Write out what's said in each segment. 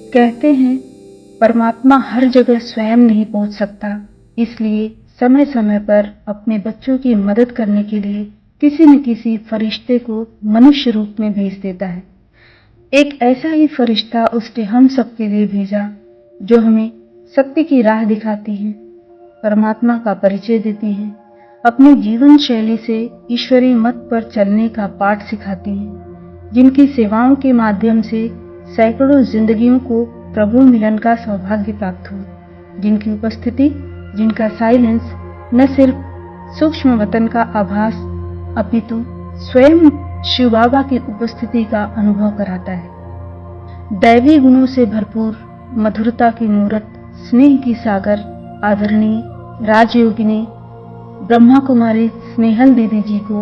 कहते हैं परमात्मा हर जगह स्वयं नहीं पहुंच सकता, इसलिए समय समय पर अपने बच्चों की मदद करने के लिए किसी न किसी फरिश्ते को मनुष्य रूप में भेज देता है। एक ऐसा ही फरिश्ता उसने हम सबके लिए भेजा जो हमें सत्य की राह दिखाती हैं, परमात्मा का परिचय देती हैं, अपनी जीवन शैली से ईश्वरीय मत पर चलने का पाठ सिखाती हैं, जिनकी सेवाओं के माध्यम से सैकड़ों जिंदगियों को प्रभु मिलन का सौभाग्य प्राप्त हुआ, जिनकी उपस्थिति, जिनका साइलेंस न सिर्फ सूक्ष्म वतन का आभास अपितु स्वयं शिव बाबा की उपस्थिति का अनुभव कराता है। दैवी गुणों से भरपूर, मधुरता की मूरत, स्नेह की सागर, आदरणीय राजयोगिनी ब्रह्मा कुमारी स्नेहल दीदी जी को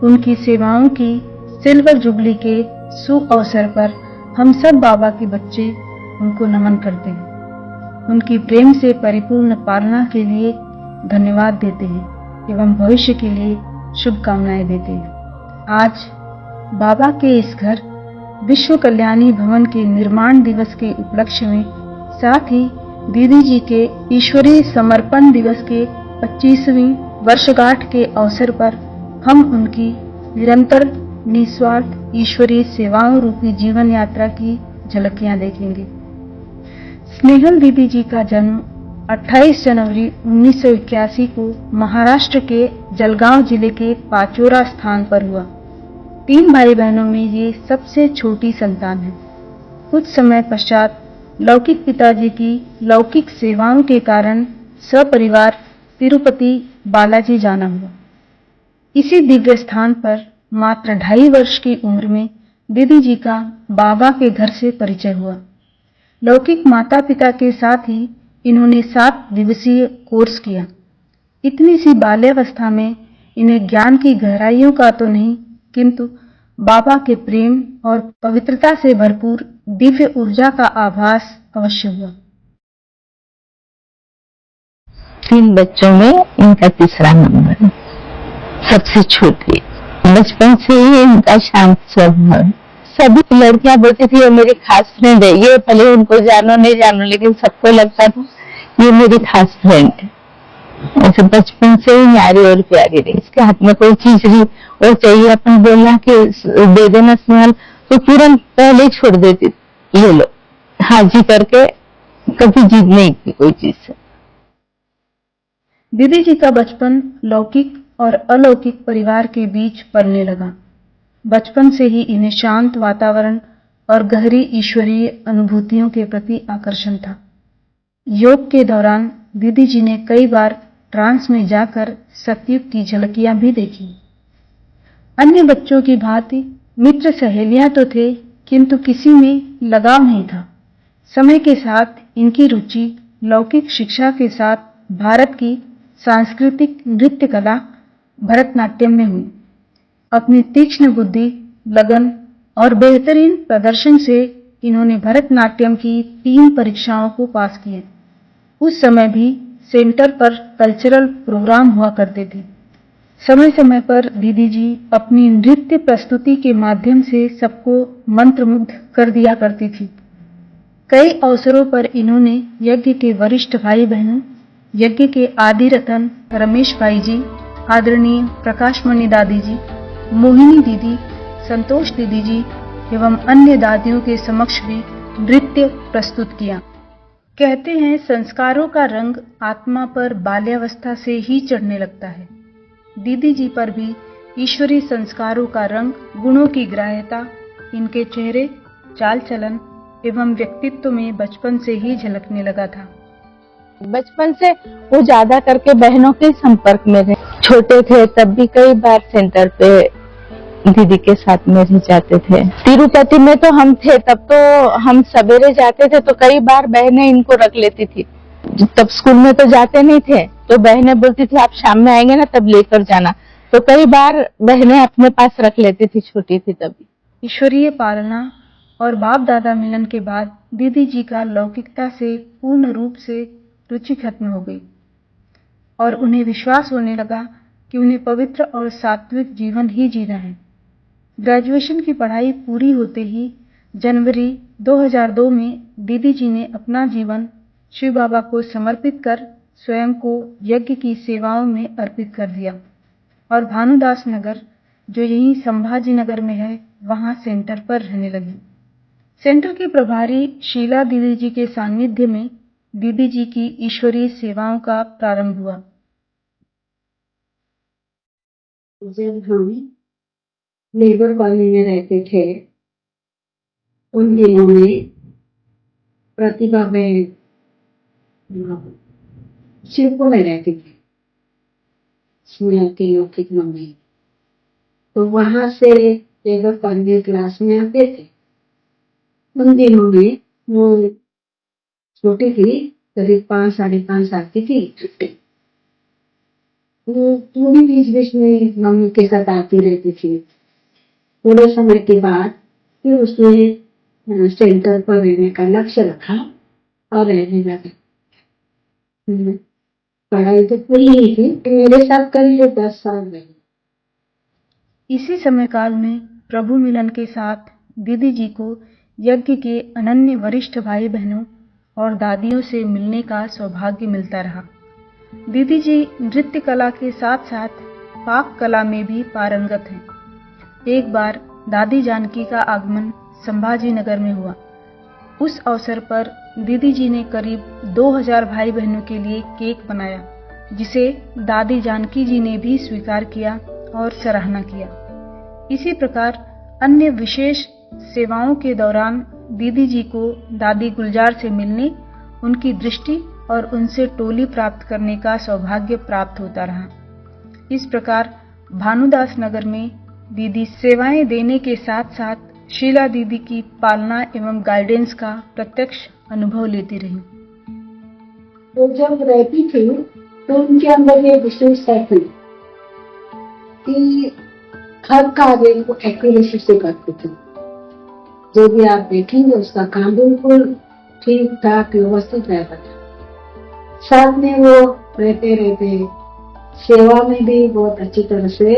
उनकी सेवाओं की सिल्वर जुबली के सुअवसर पर हम सब बाबा के बच्चे उनको नमन करते हैं, उनकी प्रेम से परिपूर्ण पालना के लिए धन्यवाद देते हैं एवं भविष्य के लिए शुभकामनाएं देते हैं। आज बाबा के इस घर विश्व कल्याणी भवन के निर्माण दिवस के उपलक्ष्य में, साथ ही दीदी जी के ईश्वरीय समर्पण दिवस के 25वीं वर्षगांठ के अवसर पर हम उनकी निरंतर निस्वार्थ ईश्वरीय सेवाओं रूपी जीवन यात्रा की झलकियां देखेंगे। स्नेहल दीदी जी का जन्म 28 जनवरी 1981 को महाराष्ट्र के जलगांव जिले के पाचोरा स्थान पर हुआ। 3 भाई बहनों में ये सबसे छोटी संतान है। कुछ समय पश्चात लौकिक पिताजी की लौकिक सेवाओं के कारण सपरिवार तिरुपति बालाजी जाना हुआ। इसी दिव्य स्थान पर मात्र 2.5 वर्ष की उम्र में दीदी जी का बाबा के घर से परिचय हुआ। लौकिक माता पिता के साथ ही इन्होंने 7 दिवसीय कोर्स किया। इतनी सी बाल्यावस्था में इन्हें ज्ञान की गहराइयों का तो नहीं, किंतु बाबा के प्रेम और पवित्रता से भरपूर दिव्य ऊर्जा का आभास अवश्य हुआ। 3 बच्चों में इनका तीसरा नंबर, सबसे छोटी। बचपन से ही इनका शांत स्वभाव है। सभी लड़कियां बोलती थी ये मेरी खास फ्रेंड है, ये भले उनको जानो नहीं जानो, लेकिन सबको लगता था ये मेरी खास फ्रेंड है। ऐसे बचपन से ही न्यारी और प्यारी रही। इसके हाथ में कोई चीज नहीं और चाहिए, अपन बोलना कि दे देना स्नेहल, तो तुरंत पहले छोड़ देती, ले लो, हाँ जी करके, कभी जिद नहीं की कोई चीज से। दीदी जी का बचपन लौकिक और अलौकिक परिवार के बीच पलने लगा। बचपन से ही इन्हें शांत वातावरण और गहरी ईश्वरीय अनुभूतियों के प्रति आकर्षण था। योग के दौरान दीदी जी ने कई बार ट्रांस में जाकर सतयुग की झलकियां भी देखी। अन्य बच्चों की भांति मित्र सहेलियां तो थे, किंतु किसी में लगाव नहीं था। समय के साथ इनकी रुचि लौकिक शिक्षा के साथ भारत की सांस्कृतिक नृत्य कला भरतनाट्यम में हुई। अपनी तीक्ष्ण बुद्धि, लगन और बेहतरीन प्रदर्शन से इन्होंने भरतनाट्यम की 3 परीक्षाओं को पास किए। उस समय भी सेंटर पर कल्चरल प्रोग्राम हुआ करते थे। समय समय पर दीदी जी अपनी नृत्य प्रस्तुति के माध्यम से सबको मंत्रमुग्ध कर दिया करती थी। कई अवसरों पर इन्होंने यज्ञ के वरिष्ठ भाई बहनों, यज्ञ के आदि रतन रमेश भाई जी, आदरणीय प्रकाशमणि दादी जी, मोहिनी दीदी, संतोष दीदी जी एवं अन्य दादियों के समक्ष भी नृत्य प्रस्तुत किया। कहते हैं संस्कारों का रंग आत्मा पर बाल्यावस्था से ही चढ़ने लगता है। दीदी जी पर भी ईश्वरीय संस्कारों का रंग, गुणों की ग्राह्यता इनके चेहरे, चाल चलन एवं व्यक्तित्व में बचपन से ही झलकने लगा था। बचपन से वो ज्यादा करके बहनों के संपर्क में रहे। छोटे थे तब भी कई बार सेंटर पे दीदी के साथ में रह जाते थे। तिरुपति में तो हम थे, तब तो हम सवेरे जाते थे, तो कई बार बहनें इनको रख लेती थी। तब स्कूल में तो जाते नहीं थे, तो बहनें बोलती थी आप शाम में आएंगे ना तब लेकर जाना, तो कई बार बहनें अपने पास रख लेती थी, छोटी थी तभी। ईश्वरीय पालना और बाप दादा मिलन के बाद दीदी जी का लौकिकता से पूर्ण रूप से रुचि खत्म हो गई और उन्हें विश्वास होने लगा कि उन्हें पवित्र और सात्विक जीवन ही जीना है। ग्रेजुएशन की पढ़ाई पूरी होते ही जनवरी 2002 में दीदी जी ने अपना जीवन शिव बाबा को समर्पित कर स्वयं को यज्ञ की सेवाओं में अर्पित कर दिया और भानुदास नगर, जो यहीं संभाजी नगर में है, वहां सेंटर पर रहने लगी। सेंटर की प्रभारी शीला दीदी जी के सानिध्य में दीदी जी की ईश्वरीय सेवाओं का प्रारंभ हुआ। जब हम लेबर कॉलोनी में रहते थे, उन दिनों में प्रतिभा में शिवपुर में रहती थी, स्मृति लौकिक मम्मी। तो वहां से लेबर कॉलोनी क्लास में आते थे। उन दिनों में वो छोटी थी, करीब 5 साढ़े 5 साल की थी। वो पूरी बीच में मम्मी के साथ आती रहती थी। थोड़े समय के बाद फिर उसने सेंटर पर रहने का लक्ष्य रखा और रहने लगा। पढ़ाई तो पूरी ही थी, मेरे साथ करीब 10 साल रही। इसी समय काल में प्रभु मिलन के साथ दीदी जी को यज्ञ के अनन्य वरिष्ठ भाई बहनों और दादियों से मिलने का सौभाग्य मिलता रहा। दीदी जी नृत्य कला के साथ साथ पाक कला में भी पारंगत हैं। एक बार दादी जानकी का आगमन संभाजी नगर में हुआ। उस अवसर पर दीदी जी ने करीब 2000 भाई बहनों के लिए केक बनाया, जिसे दादी जानकी जी ने भी स्वीकार किया और सराहना किया। इसी प्रकार अन्य विशेष सेवाओं के दौरान दीदी जी को दादी गुलजार से मिलने, उनकी दृष्टि और उनसे टोली प्राप्त करने का सौभाग्य प्राप्त होता रहा। इस प्रकार भानुदास नगर में दीदी सेवाएं देने के साथ साथ शीला दीदी की पालना एवं गाइडेंस का प्रत्यक्ष अनुभव लेती रही। तो जब रहती थी तो उनके अंदर ये विशेषता थी कि हर कार्य को एक्यूरेसी से करते थे। जो भी आप देखेंगे उसका काम बिल्कुल ठीक ठाक व्यवस्थित रहता था। साथ में वो रहते रहते सेवा में भी बहुत अच्छी तरह से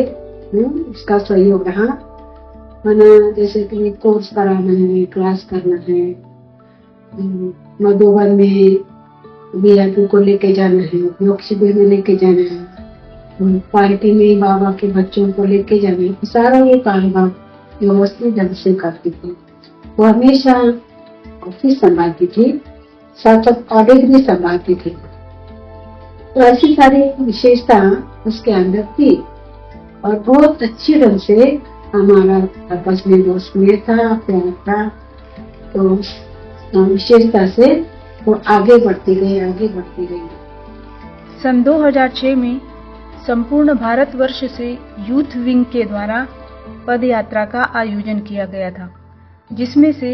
उसका सहयोग रहा। माना जैसे कि कोर्स कराना है, क्लास करना है, मधुबन में VIP को लेके जाना है, योग शिविर में लेके जाना है, पार्टी में बाबा के बच्चों को लेके जाना है, सारा ये काम व्यवस्थित ढंग से करती थी। वो हमेशा ऑफिस संभालती थी, साथ साथ ऑडिट भी संभालती थी। तो ऐसी सारी विशेषता उसके अंदर थी और बहुत अच्छी ढंग से हमारा आपस में दोस्ती था, प्यार था। तो विशेषता से वो आगे बढ़ती गई। सन 2006 में संपूर्ण भारतवर्ष से यूथ विंग के द्वारा पद यात्रा का आयोजन किया गया था, जिसमें से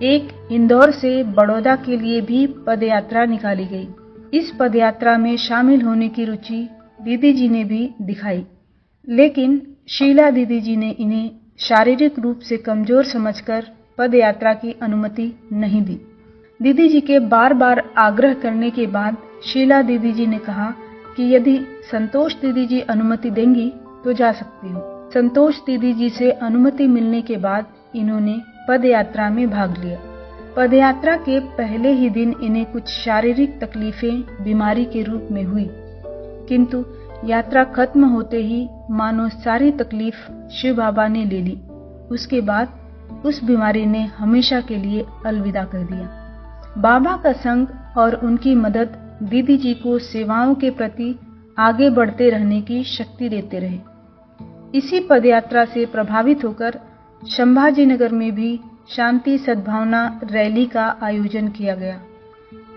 एक इंदौर से बड़ौदा के लिए भी पद यात्रा निकाली गई। इस पद यात्रा में शामिल होने की रुचि दीदी जी ने भी दिखाई, लेकिन शीला दीदी जी ने इन्हें शारीरिक रूप से कमजोर समझकर पद यात्रा की अनुमति नहीं दी। दीदी जी के बार बार आग्रह करने के बाद शीला दीदी जी ने कहा कि यदि संतोष दीदी जी अनुमति देंगी तो जा सकती हूँ। संतोष दीदी जी से अनुमति मिलने के बाद इन्होंने पद यात्रा में भाग लिया। पद यात्रा के पहले ही दिन इन्हें कुछ शारीरिक तकलीफें बीमारी के रूप में हुई, किंतु यात्रा खत्म होते ही मानो सारी तकलीफ शिव बाबा ने ले ली। उसके बाद उस बीमारी ने हमेशा के लिए अलविदा कर दिया। बाबा का संग और उनकी मदद दीदी जी को सेवाओं के प्रति आगे बढ़ते रहने की शक्ति देते रहे। इसी पदयात्रा से प्रभावित होकर संभाजी नगर में भी शांति सद्भावना रैली का आयोजन किया गया।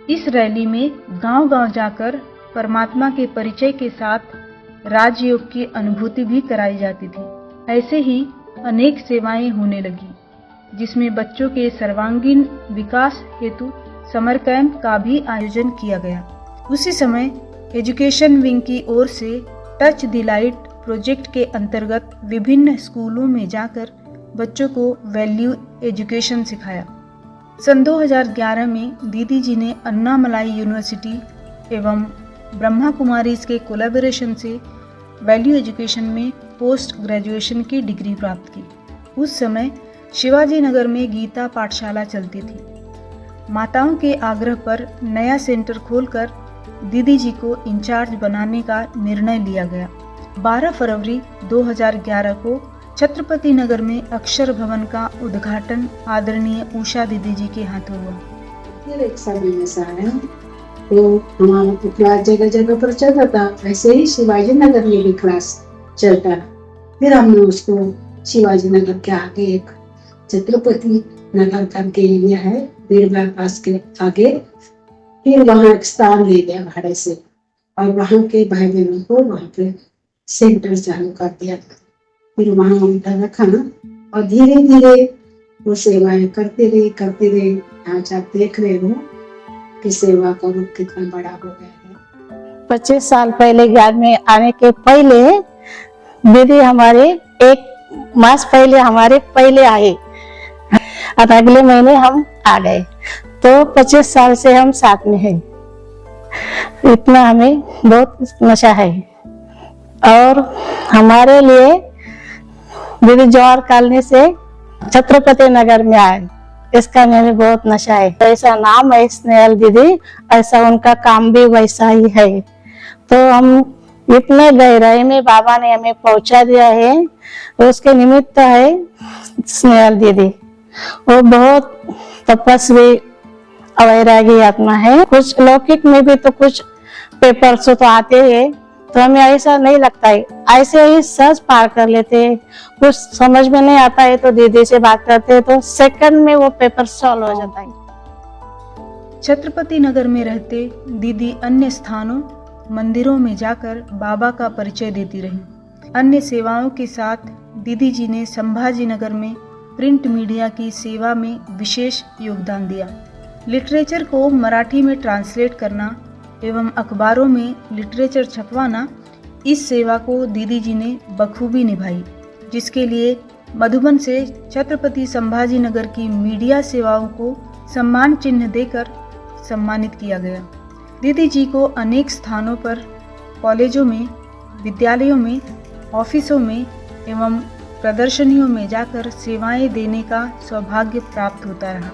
इस रैली में गांव-गांव जाकर परमात्मा के परिचय के साथ राजयोग की अनुभूति भी कराई जाती थी। ऐसे ही अनेक सेवाएं होने लगी, जिसमें बच्चों के सर्वांगीण विकास हेतु समर कैंप का भी आयोजन किया गया। उसी समय एजुकेशन विंग की ओर से टच द लाइट प्रोजेक्ट के अंतर्गत विभिन्न स्कूलों में जाकर बच्चों को वैल्यू एजुकेशन सिखाया। सन 2011 में दीदी जी ने अन्नामलाई यूनिवर्सिटी एवं ब्रह्मा कुमारीज के कोलैबोरेशन से वैल्यू एजुकेशन में पोस्ट ग्रेजुएशन की डिग्री प्राप्त की। उस समय शिवाजी नगर में गीता पाठशाला चलती थी। माताओं के आग्रह पर नया सेंटर खोलकर दीदी जी को इंचार्ज बनाने का निर्णय लिया गया। 12 फरवरी 2011 को छत्रपति नगर में अक्षर भवन का उद्घाटन आदरणीय उषा दीदी जी के हाथों हुआ। फिर एक समय ऐसा आया तो हमारा तो क्लास जगह जगह पर चलता था, ऐसे ही शिवाजी नगर में भी क्लास चलता। फिर हमने उसको शिवाजी नगर के आगे एक छत्रपति नगर करके एरिया है, भीड़ बाईपास के आगे, फिर वहाँ एक स्थान ले लिया भाड़े से और वहाँ के भाई बहनों को वहाँ पे सेंटर चालू कर दिया। फिर वहाँ उनका रखा और धीरे धीरे वो सेवाएं करते रहे। आज आप देख रहे हो कि सेवा का रूप कितना बड़ा हो गया है। 25 साल पहले ज्ञान में आने के पहले दीदी हमारे एक मास पहले हमारे पहले आए और अगले महीने हम आ गए, तो 25 साल से हम साथ में हैं। इतना हमें बहुत नशा है। और हमारे लिए दीदी जौहर कॉलोनी से छत्रपति नगर में आए, इसका में बहुत नशा है। ऐसा नाम है स्नेहल दीदी, ऐसा उनका काम भी वैसा ही है। तो हम इतने गहराई में बाबा ने हमें पहुंचा दिया है, उसके निमित्त है स्नेहल दीदी। वो बहुत तपस्वी अवैरागी आत्मा है। कुछ लौकिक में भी तो कुछ पेपर्स तो आते हैं, तो हमें ऐसा नहीं लगता है, ऐसे ही सहज पार कर लेते हैं। कुछ समझ में नहीं आता है तो दीदी से बात करते हैं तो सेकंड में वो पेपर सॉल्व हो जाता है। छत्रपति नगर में रहते दीदी अन्य स्थानों मंदिरों में जाकर बाबा का परिचय देती रही। अन्य सेवाओं के साथ दीदी जी ने संभाजी नगर में प्रिंट मीडिया की सेवा में विशेष योगदान दिया। लिटरेचर को मराठी में ट्रांसलेट करना एवं अखबारों में लिटरेचर छपवाना, इस सेवा को दीदी जी ने बखूबी निभाई, जिसके लिए मधुबन से छत्रपति संभाजी नगर की मीडिया सेवाओं को सम्मान चिन्ह देकर सम्मानित किया गया। दीदी जी को अनेक स्थानों पर कॉलेजों में, विद्यालयों में, ऑफिसों में एवं प्रदर्शनियों में जाकर सेवाएं देने का सौभाग्य प्राप्त होता रहा।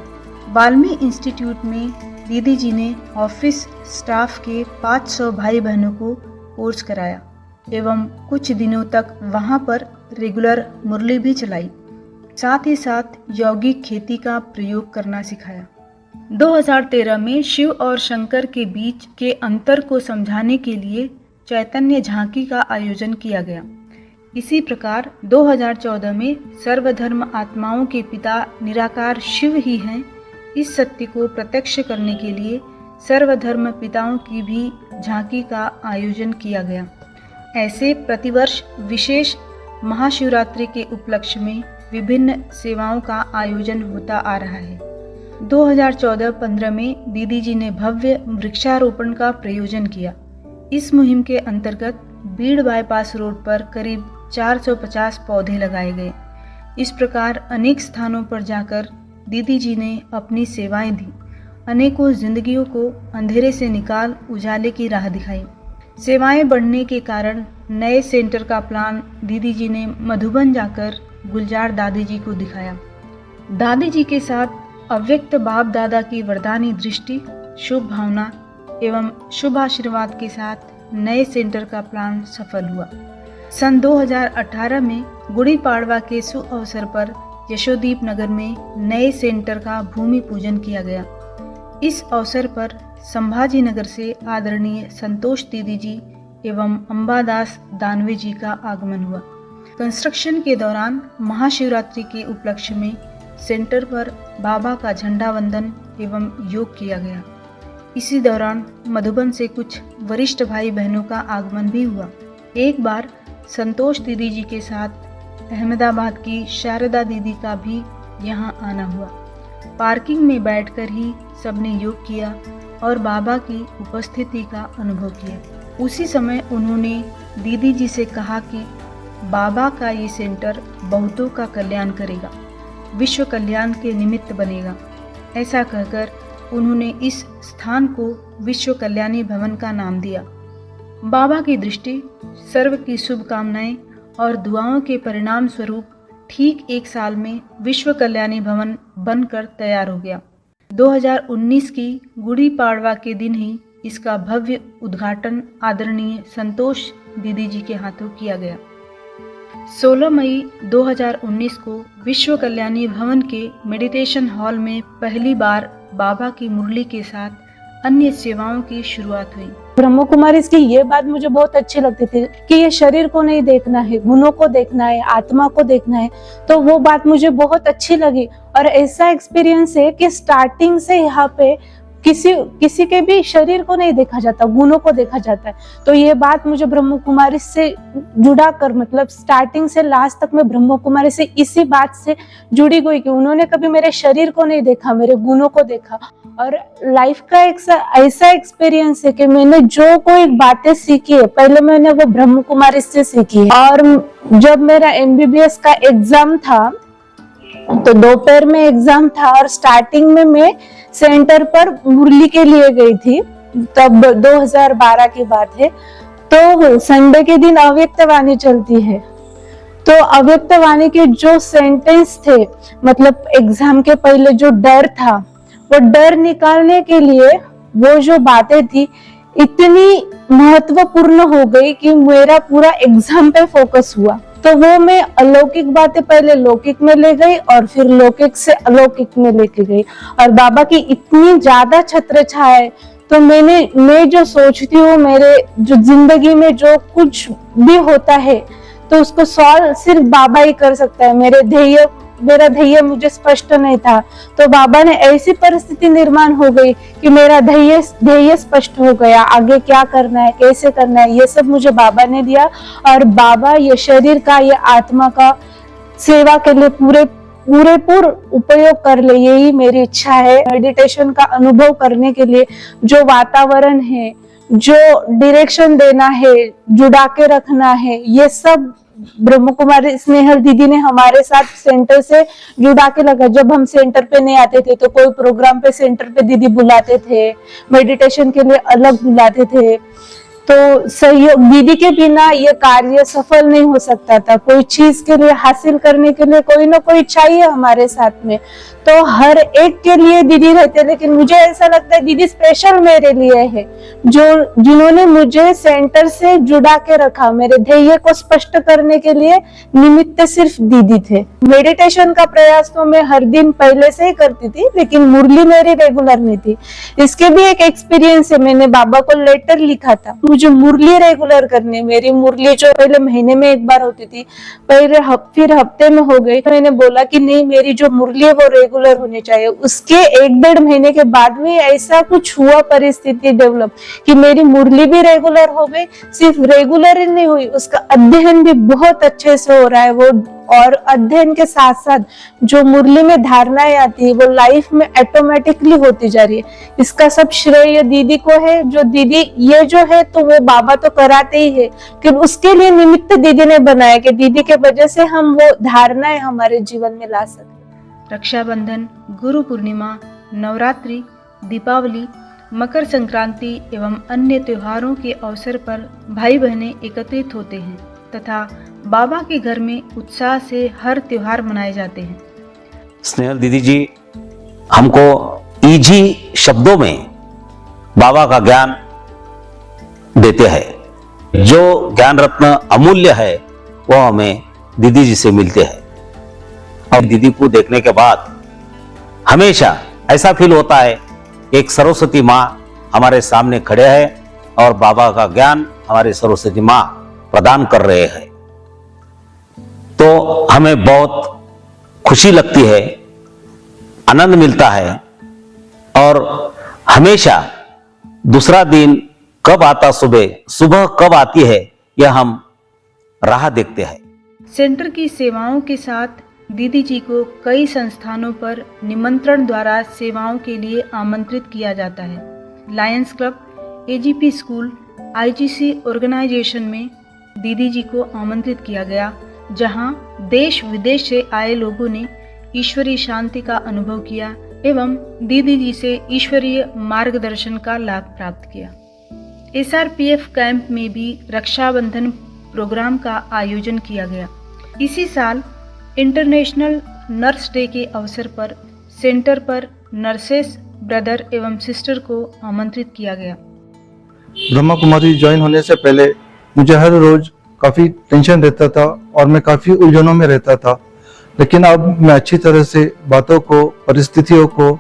वाल्मी इंस्टीट्यूट में दीदी जी ने ऑफिस स्टाफ के 500 भाई बहनों को कोर्स कराया एवं कुछ दिनों तक वहां पर रेगुलर मुरली भी चलाई। साथ ही साथ यौगिक खेती का प्रयोग करना सिखाया। 2013 में शिव और शंकर के बीच के अंतर को समझाने के लिए चैतन्य झांकी का आयोजन किया गया। इसी प्रकार 2014 में सर्वधर्म आत्माओं के पिता निराकार शिव ही हैं, इस सत्य को प्रत्यक्ष करने के लिए सर्वधर्म पिताओं की भी झांकी का आयोजन किया गया। ऐसे प्रतिवर्ष विशेष महाशिवरात्रि के उपलक्ष्य में विभिन्न सेवाओं का आयोजन होता आ रहा है। 2014-15 में दीदी जी ने भव्य वृक्षारोपण का प्रयोजन किया। इस मुहिम के अंतर्गत बीड़ बाईपास रोड पर करीब 450 पौधे लगाए गए। इस प्रकार अनेक स्थानों पर जाकर दीदी जी ने अपनी सेवाएं दी, अनेकों जिंदगियों को अंधेरे से निकाल उजाले की राह दिखाई। सेवाएं बढ़ने के कारण नए सेंटर का प्लान दीदी जी ने मधुबन जाकर गुलजार दादी जी को दिखाया। दादी जी के साथ अव्यक्त बाप दादा की वरदानी दृष्टि, शुभ भावना एवं शुभ आशीर्वाद के साथ नए सेंटर का प्लान सफल हुआ। सन 2018 में गुड़ी पाड़वा के शुभ अवसर पर यशोदीप नगर में नए सेंटर का भूमि पूजन किया गया। इस अवसर पर संभाजी नगर से आदरणीय संतोष दीदी जी एवं अंबादास दानवे जी का आगमन हुआ। कंस्ट्रक्शन के दौरान महाशिवरात्रि के उपलक्ष्य में सेंटर पर बाबा का झंडा वंदन एवं योग किया गया। इसी दौरान मधुबन से कुछ वरिष्ठ भाई बहनों का आगमन भी हुआ। एक बार संतोष दीदी जी के साथ अहमदाबाद की शारदा दीदी का भी यहाँ आना हुआ। पार्किंग में बैठकर ही सबने योग किया और बाबा की उपस्थिति का अनुभव किया। उसी समय उन्होंने दीदी जी से कहा कि बाबा का ये सेंटर बहुतों का कल्याण करेगा, विश्व कल्याण के निमित्त बनेगा। ऐसा कहकर उन्होंने इस स्थान को विश्व कल्याणी भवन का नाम दिया। बाबा की दृष्टि, सर्व की शुभकामनाएं और दुआओं के परिणाम स्वरूप ठीक एक साल में विश्व कल्याणी भवन बनकर तैयार हो गया। 2019 की गुड़ी पाड़वा के दिन ही इसका भव्य उद्घाटन आदरणीय संतोष दीदी जी के हाथों किया गया। 16 मई 2019 को विश्व कल्याणी भवन के मेडिटेशन हॉल में पहली बार बाबा की मुरली के साथ अन्य सेवाओं की शुरुआत हुई। ब्रह्म कुमारी की ये बात मुझे बहुत अच्छी लगती थी कि ये शरीर को नहीं देखना है, गुणों को देखना है, आत्मा को देखना है। तो वो बात मुझे बहुत अच्छी लगी और ऐसा एक्सपीरियंस है कि स्टार्टिंग से यहाँ पे किसी के भी शरीर को नहीं देखा जाता, गुणों को देखा जाता है। तो ये बात मुझे ब्रह्म कुमारी से जुड़ा कर, मतलब स्टार्टिंग से लास्ट तक मैं ब्रह्म कुमारी से इसी बात से जुड़ी गई कि उन्होंने कभी मेरे शरीर को नहीं देखा, मेरे गुणों को देखा। और लाइफ का एक ऐसा एक्सपीरियंस है कि मैंने जो कोई बातें सीखी है पहले मैंने वो ब्रह्म कुमारी से सीखी है। और जब मेरा MBBS का एग्जाम था तो दोपहर में एग्जाम था और स्टार्टिंग में मैं सेंटर पर मुरली के लिए गई थी, तब 2012 की बात है। तो संडे के दिन अव्यक्त वाणी चलती है, तो अव्यक्त वाणी के जो सेंटेंस थे, मतलब एग्जाम के पहले जो डर था, वो डर निकालने के लिए वो जो बातें थी इतनी महत्वपूर्ण हो गई कि मेरा पूरा एग्जाम पे फोकस हुआ। तो वो मैं अलौकिक बातें पहले लौकिक में ले गई और फिर लौकिक से अलौकिक में लेके गई। और बाबा की इतनी ज्यादा छत्र छाया, तो मैं जो सोचती हूँ मेरे जो जिंदगी में जो कुछ भी होता है तो उसको सॉल्व सिर्फ बाबा ही कर सकता है। मेरा ध्येय मुझे स्पष्ट नहीं था, तो बाबा ने ऐसी परिस्थिति निर्माण हो गई कि मेरा ध्येय स्पष्ट हो गया। आगे क्या करना है, कैसे करना है, ये सब मुझे बाबा ने दिया। और बाबा ये शरीर का, ये आत्मा का सेवा के लिए पूरेपूर उपयोग कर ले, यही मेरी इच्छा है। मेडिटेशन का अनुभव करने के लिए जो वातावरण है, जो डायरेक्शन देना है, जुड़ा के रखना है, ये सब ब्रह्म कुमारी स्नेहल दीदी ने हमारे साथ सेंटर से जुड़ा के लगा। जब हम सेंटर पे नहीं आते थे तो कोई प्रोग्राम पे सेंटर पे दीदी बुलाते थे, मेडिटेशन के लिए अलग बुलाते थे। तो सहयोग दीदी के बिना ये कार्य सफल नहीं हो सकता था। कोई चीज के लिए हासिल करने के लिए कोई ना कोई चाहिए हमारे साथ में, तो हर एक के लिए दीदी रहते। लेकिन मुझे ऐसा लगता है दीदी स्पेशल मेरे लिए है, जिन्होंने मुझे सेंटर से जुड़ा के रखा। मेरे ध्येय को स्पष्ट करने के लिए निमित्त सिर्फ दीदी थे। मेडिटेशन का प्रयास तो मैं हर दिन पहले से ही करती थी, लेकिन मुरली मेरी रेगुलर नहीं थी। इसके भी एक एक्सपीरियंस है, मैंने बाबा को लेटर लिखा था मुझे मुरली रेगुलर करनी। मेरी मुरली जो पहले महीने में एक बार होती थी, फिर हफ्ते में हो गई। मैंने बोला कि नहीं, मेरी जो मुरली है वो रेगुलर होनी चाहिए। उसके 1-1.5 महीने के बाद में ऐसा कुछ हुआ, परिस्थिति डेवलप कि मेरी मुरली भी रेगुलर हो गई। सिर्फ रेगुलर ही नहीं हुई, उसका अध्ययन भी बहुत अच्छे से हो रहा है वो। और अध्ययन के साथ साथ जो मुरली में धारणाएं आती है वो लाइफ में ऑटोमेटिकली होती जा रही है। इसका सब श्रेय दीदी को है। जो दीदी ये जो है तो वो बाबा तो कराते ही है, कि उसके लिए निमित्त दीदी ने बनाया कि दीदी के वजह से हम वो धारणाएं हमारे जीवन में ला सकते। रक्षाबंधन, गुरु पूर्णिमा, नवरात्रि, दीपावली, मकर संक्रांति एवं अन्य त्योहारों के अवसर पर भाई बहनें एकत्रित होते हैं तथा बाबा के घर में उत्साह से हर त्योहार मनाए जाते हैं। स्नेहल दीदी जी हमको इजी शब्दों में बाबा का ज्ञान देते हैं। जो ज्ञान रत्न अमूल्य है वो हमें दीदी जी से मिलते हैं। और दीदी को देखने के बाद हमेशा ऐसा फील होता है एक सरस्वती माँ हमारे सामने खड़े हैं और बाबा का ज्ञान हमारे सरस्वती माँ प्रदान कर रहे हैं। तो हमें बहुत खुशी लगती है, आनंद मिलता है। और हमेशा दूसरा दिन कब आता, सुबह कब आती है, यह हम राह देखते हैं। सेंटर की सेवाओं के साथ दीदी जी को कई संस्थानों पर निमंत्रण द्वारा सेवाओं के लिए आमंत्रित किया जाता है। Lions Club, AGP school, IGC organisation में दीदी जी को आमंत्रित किया गया, जहां देश विदेश से आए लोगों ने ईश्वरीय शांति का अनुभव किया एवं दीदी जी से ईश्वरीय मार्गदर्शन का लाभ प्राप्त किया। SRPF कैंप में भी रक्षाबंधन प्रोग्राम का आयोजन किया गया। इसी साल इंटरनेशनल नर्स डे के अवसर पर सेंटर पर नर्सेस ब्रदर एवं सिस्टर को आमंत्रित किया गया। ब्रह्मा कुमारी ज्वाइन होने से पहले मुझे हर रोज काफ़ी टेंशन रहता था और मैं काफ़ी उलझनों में रहता था, लेकिन अब मैं अच्छी तरह से बातों को, परिस्थितियों को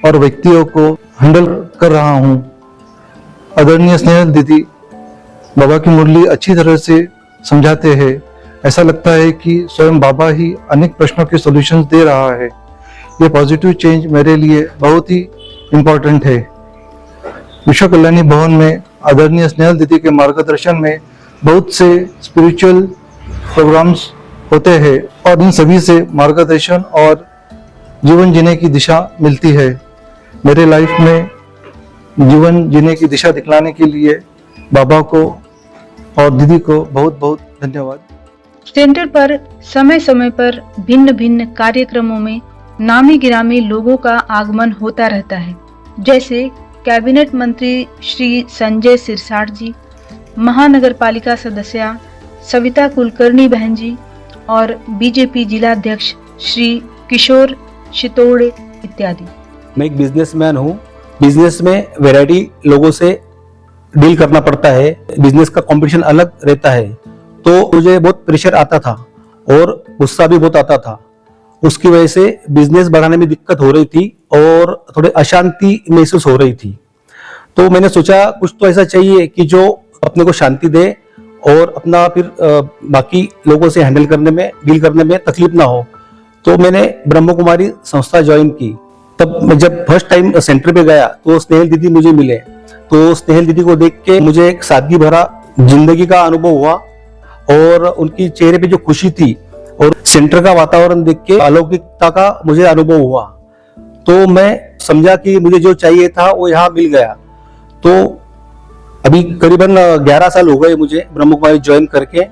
और व्यक्तियों को हैंडल कर रहा हूँ। आदरणीय स्नेहल दीदी बाबा की मुरली अच्छी तरह से समझाते हैं। ऐसा लगता है कि स्वयं बाबा ही अनेक प्रश्नों के सॉल्यूशंस दे रहा है। ये पॉजिटिव चेंज मेरे लिए बहुत ही इम्पोर्टेंट है। विश्व कल्याणी भवन में आदरणीय स्नेहल दीदी के मार्गदर्शन में बहुत से स्पिरिचुअल प्रोग्राम्स होते हैं और इन सभी से मार्गदर्शन और जीवन जीने की दिशा मिलती है। मेरे लाइफ में जीवन जीने की दिशा दिखलाने के लिए बाबा को और दीदी को बहुत बहुत धन्यवाद। सेंटर पर समय समय पर भिन्न भिन्न कार्यक्रमों में नामी गिरामी लोगों का आगमन होता रहता है, जैसे कैबिनेट मंत्री श्री संजय सिरसाट जी, महानगर पालिका सदस्य सविता कुलकर्णी बहन जी और बीजेपी जिलाध्यक्ष श्री किशोर शितोड़े इत्यादि। मैं एक बिजनेसमैन हूँ। बिजनेस में वैरायटी लोगों से डील करना पड़ता है। बिजनेस का कंपटीशन अलग रहता है, तो मुझे बहुत प्रेशर आता था और गुस्सा भी बहुत आता था। उसकी वजह से बिजनेस बढ़ाने में दिक्कत हो रही थी और थोड़ी अशांति महसूस हो रही थी। तो मैंने सोचा कुछ तो ऐसा चाहिए कि जो अपने को शांति दे और अपना फिर बाकी लोगों से हैंडल करने में, डील करने में तकलीफ ना हो। तो मैंने ब्रह्म कुमारी संस्था ज्वाइन की। तब मैं जब फर्स्ट टाइम सेंटर पे गया तो स्नेहल दीदी मुझे मिले। तो स्नेहल दीदी को देख के मुझे एक सादगी भरा जिंदगी का अनुभव हुआ और उनकी चेहरे पे जो खुशी थी और सेंटर का वातावरण देख के अलौकिकता का मुझे अनुभव हुआ। तो मैं समझा कि मुझे जो चाहिए था वो यहाँ मिल गया। तो अभी करीबन 11 साल हो गए मुझे ब्रह्म कुमारी ज्वाइन करके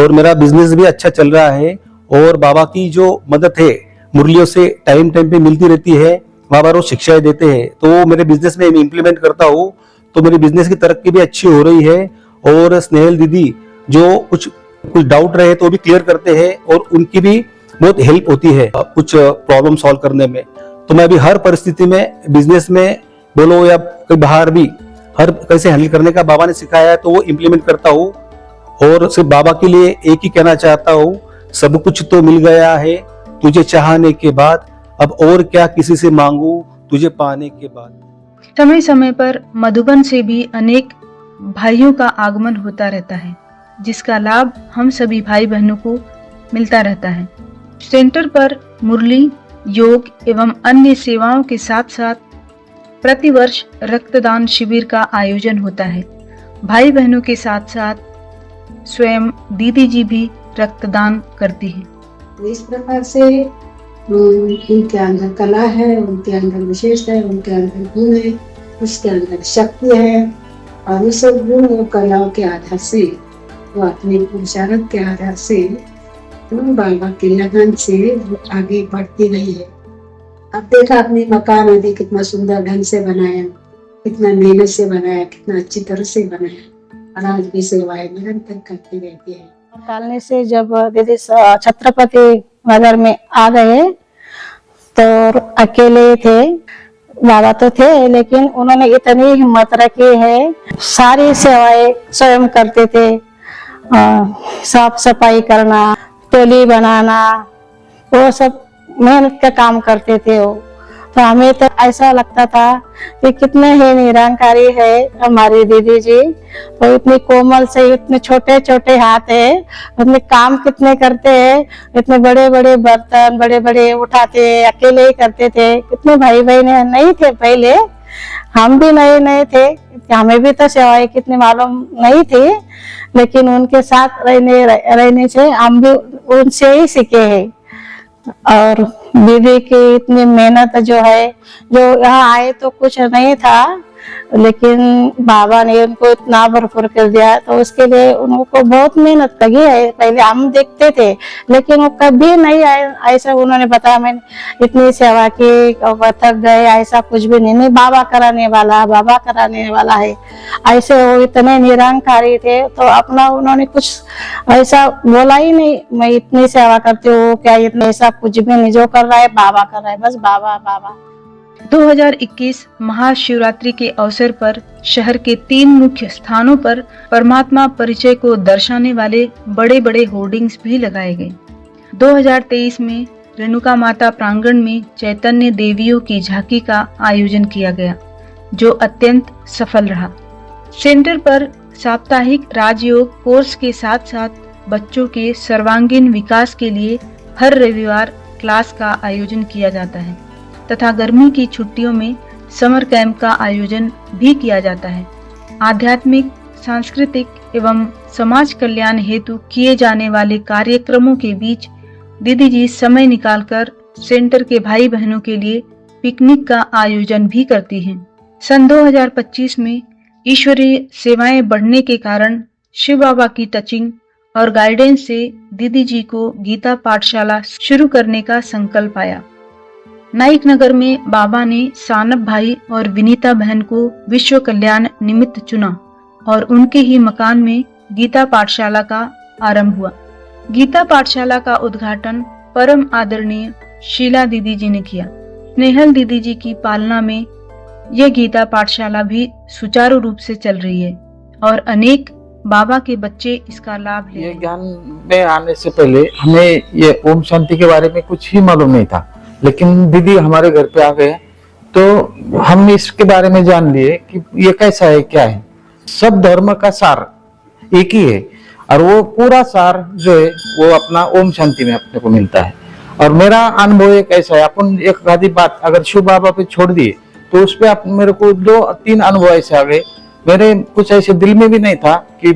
और मेरा बिजनेस भी अच्छा चल रहा है और बाबा की जो मदद है मुरलियों से टाइम टाइम पे मिलती रहती है। बाबा रोज शिक्षाएं देते हैं, तो मेरे बिजनेस में इम्प्लीमेंट करता हूँ, तो मेरी बिजनेस की तरक्की भी अच्छी हो रही है। और स्नेहल दीदी जो कुछ डाउट रहे तो भी क्लियर करते हैं और उनकी भी बहुत हेल्प होती है कुछ प्रॉब्लम सॉल्व करने में। तो मैं अभी हर परिस्थिति में, बिजनेस में बोलो या कहीं बाहर भी, हर कैसे हैंडल करने का बाबा ने सिखाया है तो वो इम्प्लीमेंट करता हूँ। और सिर्फ बाबा के लिए एक ही कहना चाहता हूँ, सब कुछ तो मिल गया है तुझे चाहने के बाद, अब और क्या किसी से मांगू तुझे पाने के बाद। समय समय पर मधुबन से भी अनेक भाइयों का आगमन होता रहता है, जिसका लाभ हम सभी भाई बहनों को मिलता रहता है। सेंटर पर मुरली, योग एवं अन्य सेवाओं के साथ साथ प्रतिवर्ष रक्तदान शिविर का आयोजन होता है। भाई बहनों के साथ साथ स्वयं दीदी जी भी रक्तदान करती हैं। इस प्रकार से उनके अंदर कला है, उनके अंदर विशेष है, उनके अंदर गुण है, उसके अंदर शक्ति है और उस सब गुण और कलाओं के आधार से वो अपने पुरुषार्थ के आधार से बाबा की लगन से आगे बढ़ती रही है। अब देखा अपने मकान आदि कितना सुंदर ढंग से बनाया, कितना मेहनत से बनाया, कितना अच्छी तरह से बनाया और आज भी सेवाएं निरंतर करती रहती है। डालने से जब दीदी छत्रपति नगर में आ गए तो अकेले थे, बाबा तो थे लेकिन उन्होंने इतनी हिम्मत रखी है, सारी सेवाएं स्वयं करते थे। साफ सफाई करना, टोली बनाना, वो सब मेहनत का काम करते थे वो। तो हमें तो ऐसा लगता था कि कितने ही निरंकारी है हमारी दीदी जी, तो इतनी कोमल से, इतने छोटे छोटे हाथ है, उतने काम कितने करते हैं, इतने बड़े बड़े बर्तन बड़े बड़े उठाते, अकेले ही करते थे। कितने भाई बहन नहीं थे पहले, हम भी नए नए थे, हमें भी तो सेवाएं कितनी मालूम नहीं थी, लेकिन उनके साथ रहने से हम भी उनसे ही सीखे हैं। और दीदी की इतनी मेहनत जो है, जो यहाँ आए तो कुछ नहीं था, लेकिन बाबा ने उनको इतना भरपूर कर दिया, तो उसके लिए उनको बहुत मेहनत लगी है। पहले हम देखते थे लेकिन वो कभी नहीं आए, ऐसा उन्होंने बताया, मैंने इतनी सेवा की थक गए, ऐसा कुछ भी नहीं, बाबा कराने वाला है। ऐसे वो इतने निरंकारी थे, तो अपना उन्होंने कुछ ऐसा बोला ही नहीं, मैं इतनी सेवा करती हूँ क्या, इतना ऐसा कुछ भी नहीं, जो कर रहा है बाबा कर रहा है, बस बाबा बाबा। 2021 महाशिवरात्रि के अवसर पर शहर के 3 मुख्य स्थानों पर परमात्मा परिचय को दर्शाने वाले बड़े बड़े होर्डिंग्स भी लगाए गए। 2023 में रेणुका माता प्रांगण में चैतन्य देवियों की झांकी का आयोजन किया गया, जो अत्यंत सफल रहा। सेंटर पर साप्ताहिक राजयोग कोर्स के साथ साथ बच्चों के सर्वांगीण विकास के लिए हर रविवार क्लास का आयोजन किया जाता है तथा गर्मी की छुट्टियों में समर कैंप का आयोजन भी किया जाता है। आध्यात्मिक, सांस्कृतिक एवं समाज कल्याण हेतु किए जाने वाले कार्यक्रमों के बीच दीदी जी समय निकालकर सेंटर के भाई बहनों के लिए पिकनिक का आयोजन भी करती हैं। सन 2025 में ईश्वरीय सेवाएं बढ़ने के कारण शिव बाबा की टचिंग और गाइडेंस से दीदी जी को गीता पाठशाला शुरू करने का संकल्प आया। नाइक नगर में बाबा ने सानप भाई और विनीता बहन को विश्व कल्याण निमित्त चुना और उनके ही मकान में गीता पाठशाला का आरंभ हुआ। गीता पाठशाला का उद्घाटन परम आदरणीय शीला दीदी जी ने किया। स्नेहल दीदी जी की पालना में यह गीता पाठशाला भी सुचारू रूप से चल रही है और अनेक बाबा के बच्चे इसका लाभ ले रहे हैं। ये ज्ञान में आने से पहले हमें ये ओम शांति के बारे में कुछ ही मालूम नहीं था, लेकिन दीदी हमारे घर पे आ गए तो हम इसके बारे में जान लिए कि ये कैसा है, क्या है। सब धर्म का सार एक ही है और वो पूरा सार जो है वो अपना ओम शांति में अपने को मिलता है। और मेरा अनुभव एक ऐसा है, अपन एक आधी बात अगर शिव बाबा पे छोड़ दिए तो उस पे आप मेरे को 2-3 अनुभव ऐसे आ गए। मेरे कुछ ऐसे दिल में भी नहीं था कि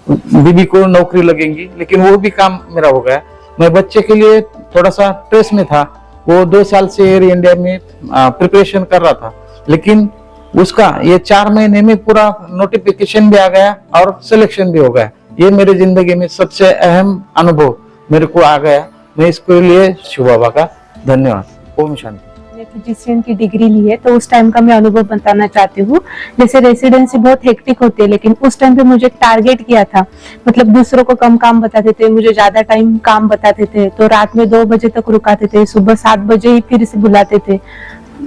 दीदी को नौकरी लगेंगी, लेकिन वो भी काम मेरा हो गया। मैं बच्चे के लिए थोड़ा सा स्ट्रेस में था, वो 2 साल से एयर इंडिया में प्रिपरेशन कर रहा था, लेकिन उसका ये 4 महीने में पूरा नोटिफिकेशन भी आ गया और सिलेक्शन भी हो गया। ये मेरे जिंदगी में सबसे अहम अनुभव मेरे को आ गया। मैं इसके लिए शिव बाबा का धन्यवाद। ओम शांति। फिजिशियन की डिग्री ली है, तो उस टाइम का मैं अनुभव बताना चाहती हूँ। जैसे रेसिडेंसी बहुत हेक्टिक होती है, लेकिन उस टाइम पे मुझे टारगेट किया था, मतलब दूसरों को कम काम बताते थे, मुझे ज्यादा टाइम काम बताते थे, तो रात में 2 बजे तक रुकाते थे, सुबह 7 बजे ही फिर से बुलाते थे।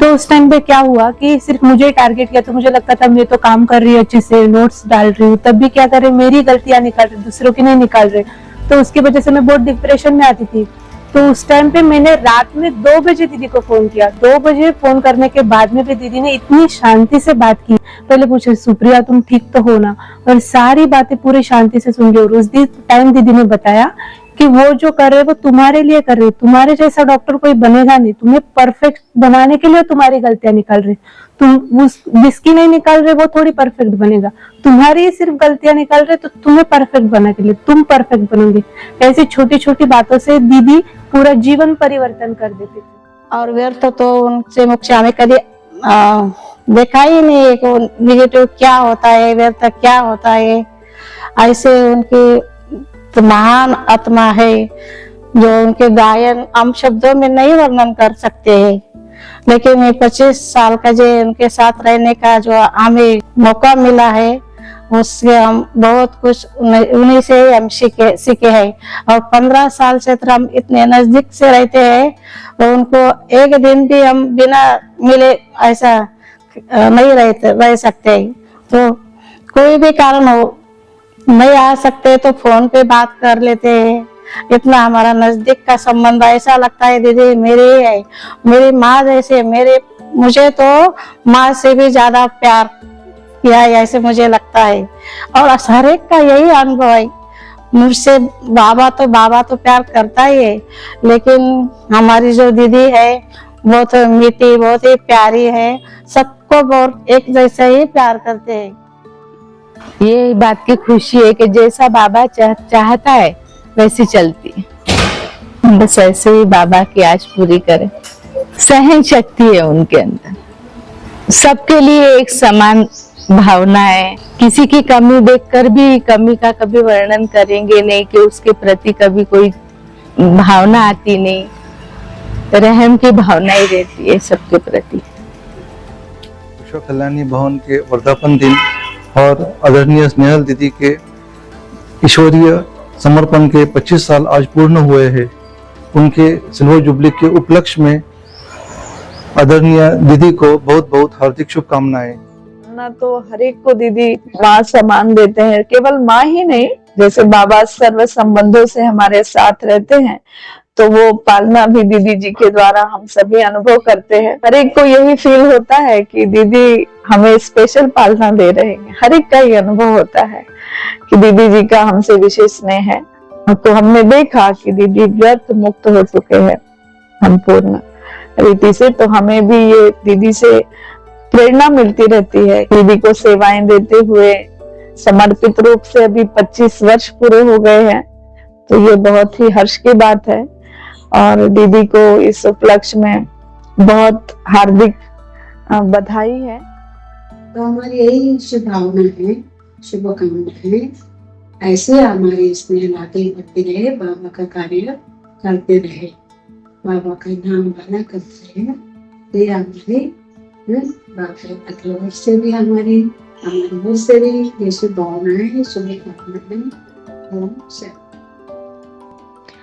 तो उस टाइम पे क्या हुआ कि सिर्फ मुझे टारगेट किया, तो मुझे लगता था मैं तो काम कर रही हूँ अच्छे से, नोट्स डाल रही हूँ, तब भी क्या कर रहे, मेरी गलतियां निकाल रहे, दूसरों की नहीं निकाल रहे। तो उसकी वजह से मैं बहुत डिप्रेशन में आती थी। तो उस टाइम पे मैंने रात में 2 बजे दीदी को फोन किया। 2 बजे फोन करने के बाद में भी दीदी ने इतनी शांति से बात की। पहले पूछे, सुप्रिया तुम ठीक तो हो ना, और सारी बातें पूरी शांति से सुन ली। और उस टाइम दीदी ने बताया कि वो जो कर रहे वो तुम्हारे लिए कर रहे, तुम्हारे जैसा डॉक्टर कोई बनेगा नहीं, तुम्हें परफेक्ट बनाने के लिए तुम्हारी गलतियां निकाल रहे, तुम उस जिसकी नहीं निकाल रहे वो थोड़ी परफेक्ट बनेगा, तुम्हारी सिर्फ गलतियां निकाल रहे तो तुम्हें परफेक्ट बना के लिए तुम परफेक्ट बनोगे। ऐसी छोटी छोटी बातों से दीदी पूरा जीवन परिवर्तन कर देती थी। और व्यर्थ तो उनसे मुझे हमें कभी देखा ही नहीं है कि निगेटिव क्या होता है, व्यर्थ क्या होता है। ऐसे उनकी तो महान आत्मा है जो उनके गायन हम शब्दों में नहीं वर्णन कर सकते हैं, लेकिन ये 25 साल का जो उनके साथ रहने का जो हमें मौका मिला है, उससे हम बहुत कुछ उन्हीं से हम सीखे हैं। और 15 साल से तो हम इतने नजदीक से रहते हैं, और उनको एक दिन भी हम बिना मिले ऐसा नहीं रह सकते। तो कोई भी कारण हो, नहीं आ सकते तो फोन पे बात कर लेते हैं। इतना हमारा नजदीक का संबंध, ऐसा लगता है दीदी मेरी है, मेरी माँ जैसे, मुझे तो माँ से भी ज्यादा प्यार किया है, ऐसे मुझे लगता है। और हर एक का यही अनुभव है, मुझसे बाबा तो प्यार करता ही है, लेकिन हमारी जो दीदी है वो तो मीठी, बहुत ही प्यारी है, सबको बहुत एक जैसा ही प्यार करते हैं। ये बात की खुशी है कि जैसा बाबा चाहता है वैसी चलती है। बस ऐसे ही बाबा की आज पूरी करे। सहन शक्ति है उनके अंदर। सबके लिए एक समान भावना है। किसी की कमी देखकर भी कमी का कभी वर्णन करेंगे नहीं कि उसके प्रति कभी कोई भावना आती नहीं, रहम की भावना ही रहती है सबके प्रति। विश्व कल्याणी भवन के वर्धापन दिन और आदरणीय स्नेहल दीदी के ईश्वरीय समर्पण के 25 साल आज पूर्ण हुए हैं। उनके सिल्वर जुबली के उपलक्ष्य में आदरणीय दीदी को बहुत बहुत हार्दिक शुभकामनाएं। ना तो हर एक को दीदी माँ समान देते हैं, केवल माँ ही नहीं, जैसे बाबा सर्व संबंधों से हमारे साथ रहते हैं, तो वो पालना भी दीदी जी के द्वारा हम सभी अनुभव करते हैं। हर एक को यही फील होता है कि दीदी हमें स्पेशल पालना दे रहे हैं। हर एक का ये अनुभव होता है कि दीदी जी का हमसे विशेष स्नेह है। तो हमने देखा कि दीदी व्रत मुक्त हो चुके हैं संपूर्ण रीति से, तो हमें भी ये दीदी से प्रेरणा मिलती रहती है। दीदी को सेवाएं देते हुए समर्पित रूप से अभी 25 वर्ष पूरे हो गए हैं, तो ये बहुत ही हर्ष की बात है। और दीदी को इस उपलक्ष्य में बहुत हार्दिक बधाई है। तो हमारी यही शुभकामना है, शुभकामना है, ऐसे हमारे स्नेह आगे बढ़ते रहे, बाबा का कार्य करते रहे, बाबा का नाम बना करते रहे। ये हमारे बाबा से भी हमारी ओर से भी ये शुभकामनाएं है, शुभकामनाएं। ओम शांति।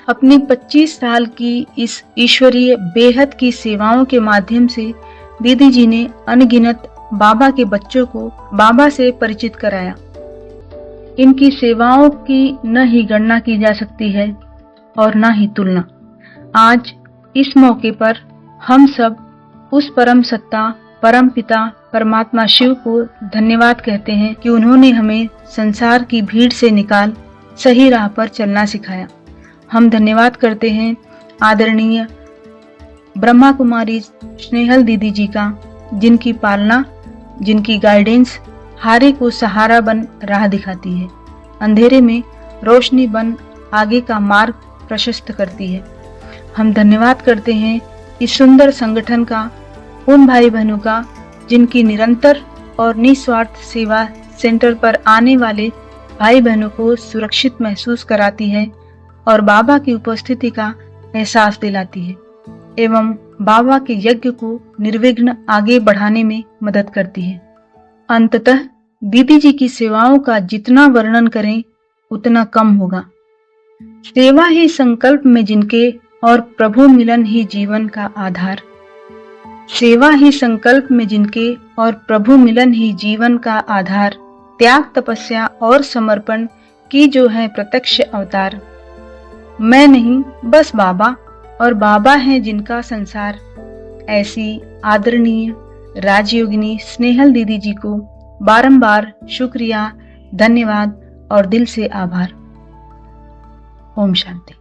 अपनी 25 साल की इस ईश्वरीय बेहद की सेवाओं के माध्यम से दीदी जी ने अनगिनत बाबा के बच्चों को बाबा से परिचित कराया। इनकी सेवाओं की न ही गणना की जा सकती है और न ही तुलना। आज इस मौके पर हम सब उस परम सत्ता, परम पिता, परमात्मा शिव को धन्यवाद कहते हैं कि उन्होंने हमें संसार की भीड़ से निकाल सही राह पर चलना सिखाया। हम धन्यवाद करते हैं आदरणीय ब्रह्मा कुमारी स्नेहल दीदी जी का, जिनकी पालना, जिनकी गाइडेंस हारे को सहारा बन राह दिखाती है, अंधेरे में रोशनी बन आगे का मार्ग प्रशस्त करती है। हम धन्यवाद करते हैं इस सुंदर संगठन का, उन भाई बहनों का जिनकी निरंतर और निस्वार्थ सेवा सेंटर पर आने वाले भाई बहनों को सुरक्षित महसूस कराती है और बाबा की उपस्थिति का एहसास दिलाती है एवं बाबा के यज्ञ को निर्विघ्न आगे बढ़ाने में मदद करती है। अंततः दीदी जी की सेवाओं का जितना वर्णन करें उतना कम होगा। सेवा ही संकल्प में जिनके और प्रभु मिलन ही जीवन का आधार। सेवा ही संकल्प में जिनके और प्रभु मिलन ही जीवन का आधार। त्याग, तपस्या और समर्पण की जो है प्रत्यक्ष अवतार। मैं नहीं, बस बाबा, और बाबा है जिनका संसार। ऐसी आदरणीय राजयोगिनी स्नेहल दीदी जी को बारंबार शुक्रिया, धन्यवाद और दिल से आभार। ओम शांति।